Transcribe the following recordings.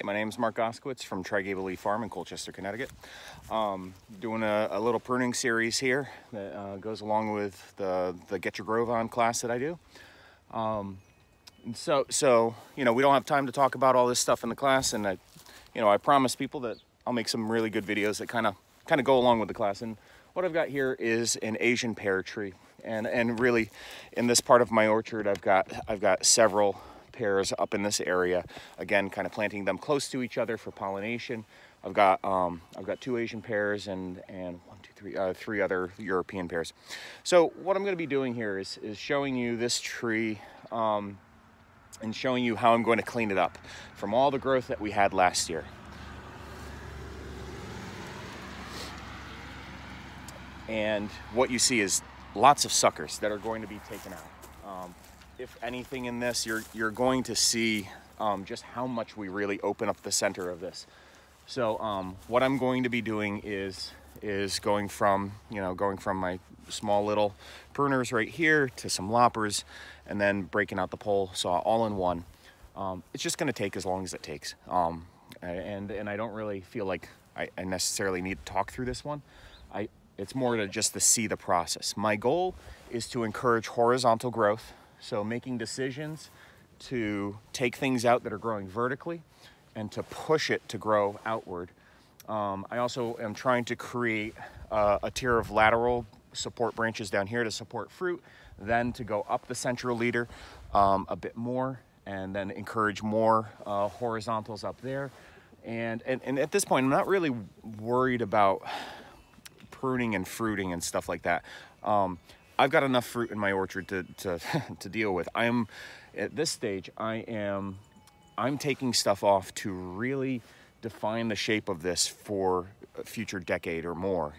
My name is Mark Goskowitz from Tri-Gable Leaf Farm in Colchester, Connecticut. Doing a little pruning series here that goes along with the Get Your Grove On class that I do. And so you know, we don't have time to talk about all this stuff in the class, and I promise people that I'll make some really good videos that kind of go along with the class. And what I've got here is an Asian pear tree, and really in this part of my orchard I've got several pears up in this area, again kind of planting them close to each other for pollination. I've got 2 Asian pears and 3 other European pears. So what I'm going to be doing here is showing you this tree and showing you how I'm going to clean it up from all the growth that we had last year. And what you see is lots of suckers that are going to be taken out. If anything in this, you're going to see just how much we really open up the center of this. So what I'm going to be doing is going from my small little pruners right here to some loppers, and then breaking out the pole saw all in one. It's just going to take as long as it takes. And I don't really feel like I necessarily need to talk through this one. It's more to see the process. My goal is to encourage horizontal growth, so making decisions to take things out that are growing vertically and to push it to grow outward. I also am trying to create a tier of lateral support branches down here to support fruit, then to go up the central leader a bit more, and then encourage more horizontals up there. And at this point, I'm not really worried about pruning and fruiting and stuff like that. I've got enough fruit in my orchard to deal with. At this stage, I'm taking stuff off to really define the shape of this for a future decade or more,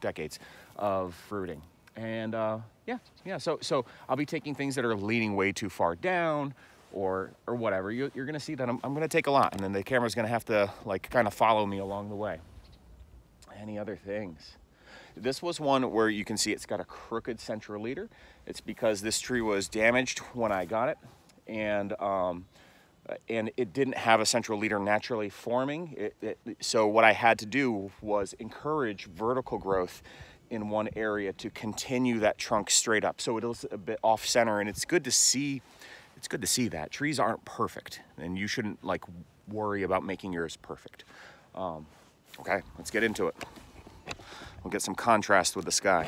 decades of fruiting. And so I'll be taking things that are leaning way too far down or whatever. You're gonna see that I'm gonna take a lot, and then the camera's gonna have to kind of follow me along the way. Any other things? This was one where you can see it's got a crooked central leader. It's because this tree was damaged when I got it, and it didn't have a central leader naturally forming. So what I had to do was encourage vertical growth in one area to continue that trunk straight up. So it was a bit off center, and it's good to see. It's good to see that trees aren't perfect, and you shouldn't worry about making yours perfect. Okay, let's get into it. We'll get some contrast with the sky.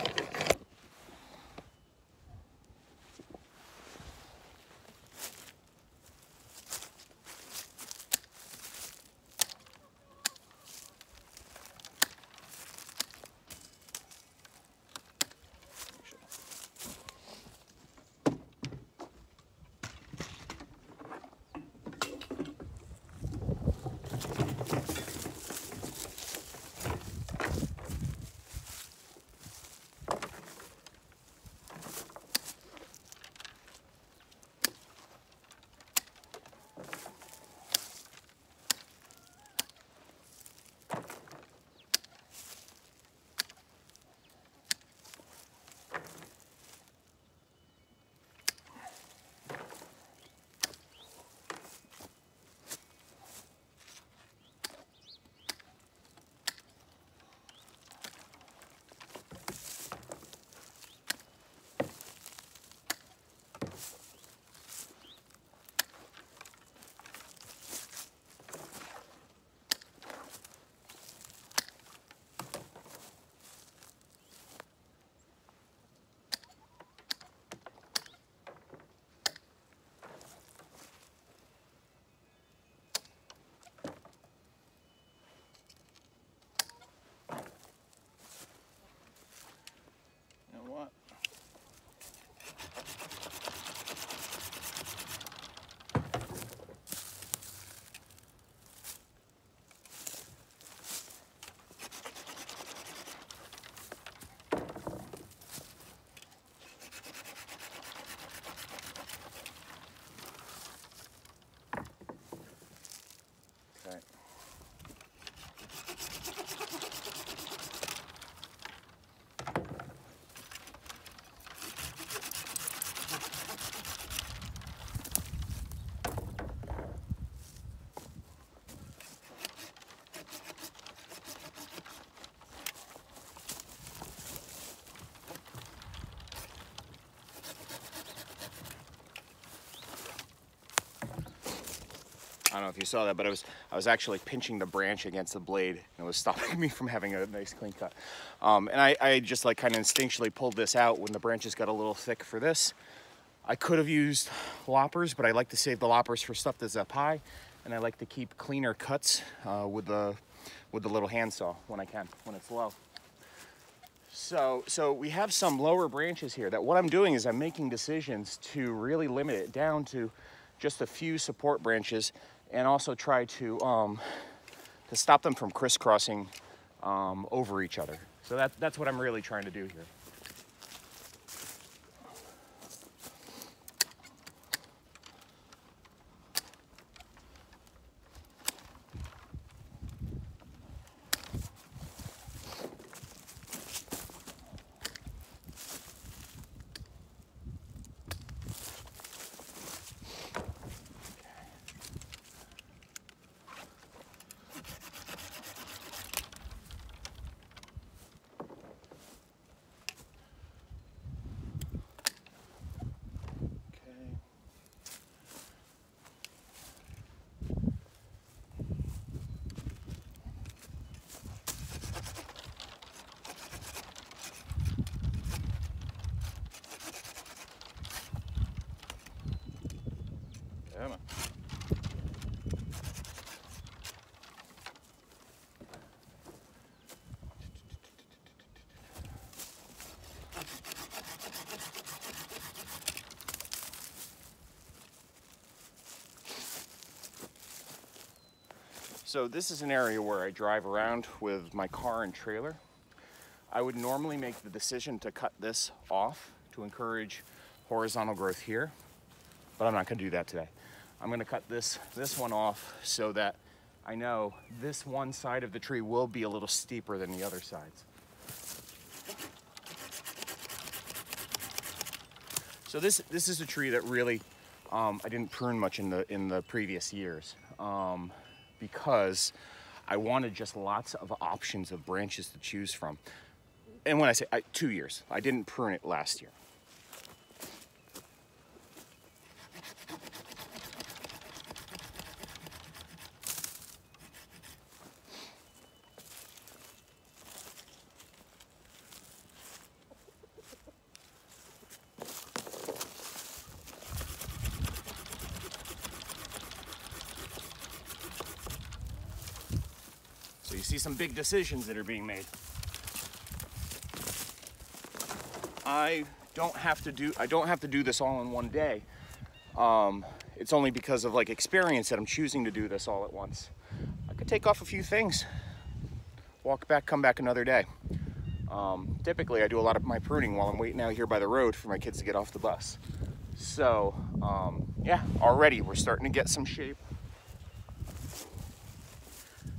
I don't know if you saw that, but I was actually pinching the branch against the blade, and it was stopping me from having a nice clean cut. And I just like kind of instinctually pulled this out when the branches got a little thick for this. I could have used loppers, but I like to save the loppers for stuff that's up high, and I like to keep cleaner cuts with the little handsaw when I can, when it's low. So we have some lower branches here that what I'm doing is I'm making decisions to really limit it down to just a few support branches, and also try to stop them from crisscrossing over each other. So that's what I'm really trying to do here. So this is an area where I drive around with my car and trailer. I would normally make the decision to cut this off to encourage horizontal growth here, but I'm not going to do that today. I'm going to cut this one off so that I know this one side of the tree will be a little steeper than the other sides. So this is a tree that really I didn't prune much in the previous years. Because I wanted just lots of options of branches to choose from. And when I say 2 years, I didn't prune it last year. So you see some big decisions that are being made. I don't have to do this all in one day. It's only because of like experience that I'm choosing to do this all at once. I could take off a few things, walk back, come back another day. Typically I do a lot of my pruning while I'm waiting out here by the road for my kids to get off the bus. So yeah, already we're starting to get some shape.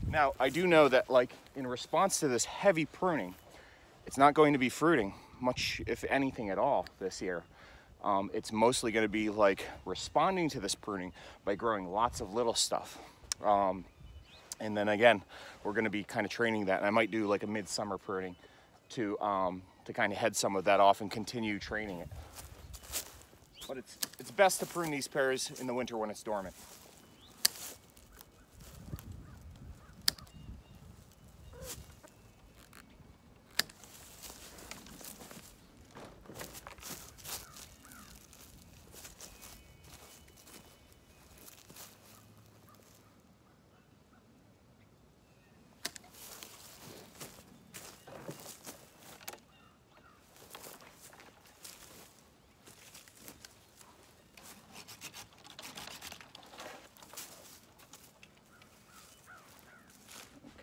Now, I do know that, like, in response to this heavy pruning, it's not going to be fruiting much, if anything at all, this year. It's mostly going to be, like, responding to this pruning by growing lots of little stuff. And then, again, we're going to be kind of training that. And I might do, like, a midsummer pruning to kind of head some of that off and continue training it. But it's best to prune these pears in the winter when it's dormant.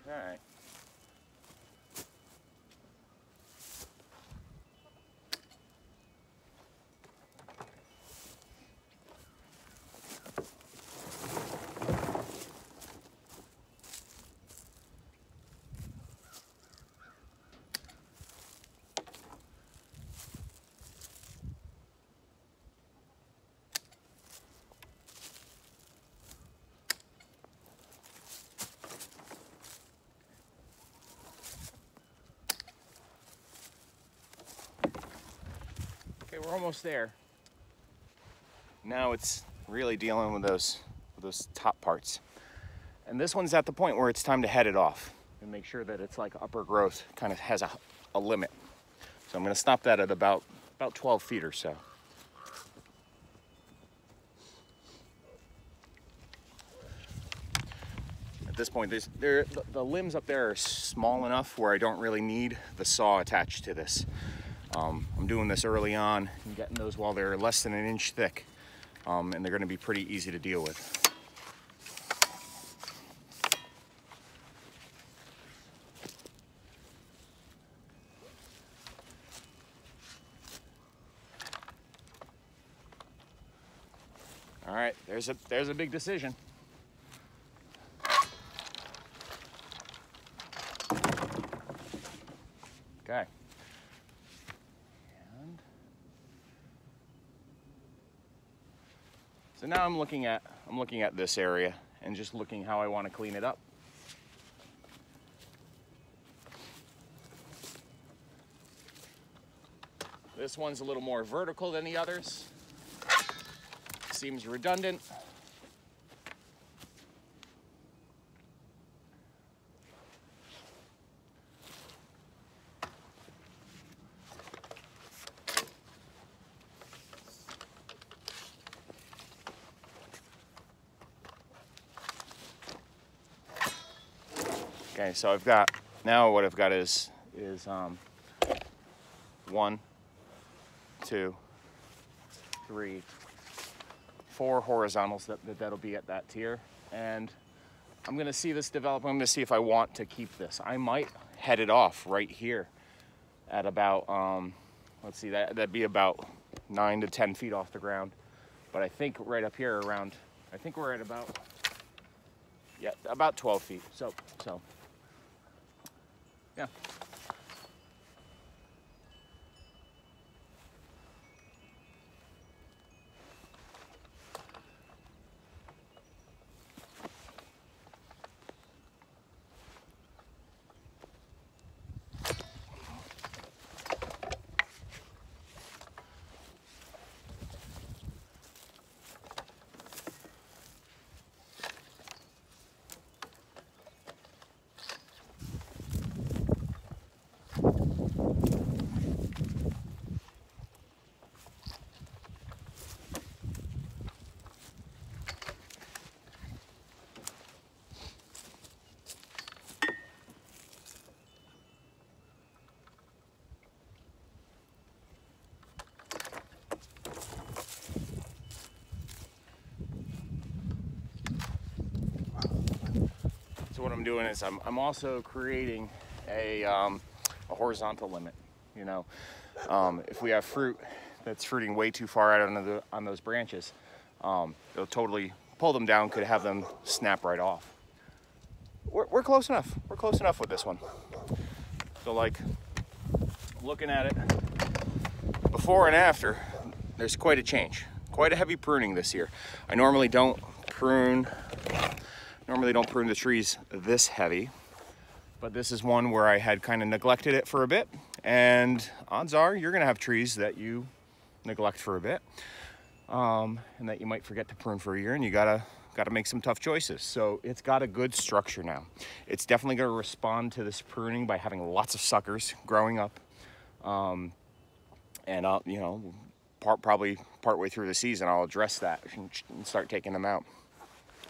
Okay. Okay, we're almost there. Now it's really dealing with those those top parts. And this one's at the point where it's time to head it off and make sure that it's like upper growth kind of has a limit. So I'm going to stop that at about 12 feet or so. At this point, the limbs up there are small enough where I don't really need the saw attached to this. I'm doing this early on and getting those while they're less than an inch thick, and they're going to be pretty easy to deal with. All right, there's a big decision. Okay. And so now I'm looking at this area and just looking how I want to clean it up. This one's a little more vertical than the others. Seems redundant. Okay, so now what I've got is 1, 2, 3, 4 horizontals that'll be at that tier, and I'm gonna see this develop. I'm gonna see if I want to keep this. I might head it off right here at about let's see, that'd be about 9 to 10 feet off the ground. But I think right up here around, I think we're at about 12 feet. So yeah. So what I'm doing is I'm also creating a horizontal limit. You know, if we have fruit that's fruiting way too far out on those branches, it'll totally pull them down, could have them snap right off. We're close enough. We're close enough with this one. So like looking at it before and after, there's quite a change. Quite a heavy pruning this year. I normally don't prune the trees this heavy, but this is one where I had kind of neglected it for a bit, and odds are you're gonna have trees that you neglect for a bit, and that you might forget to prune for a year, and you gotta make some tough choices. So it's got a good structure now. It's definitely gonna respond to this pruning by having lots of suckers growing up, and I'll, you know, probably partway through the season, I'll address that and start taking them out.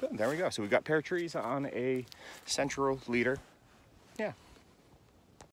Good, there we go. So we've got pear trees on a central leader. Yeah.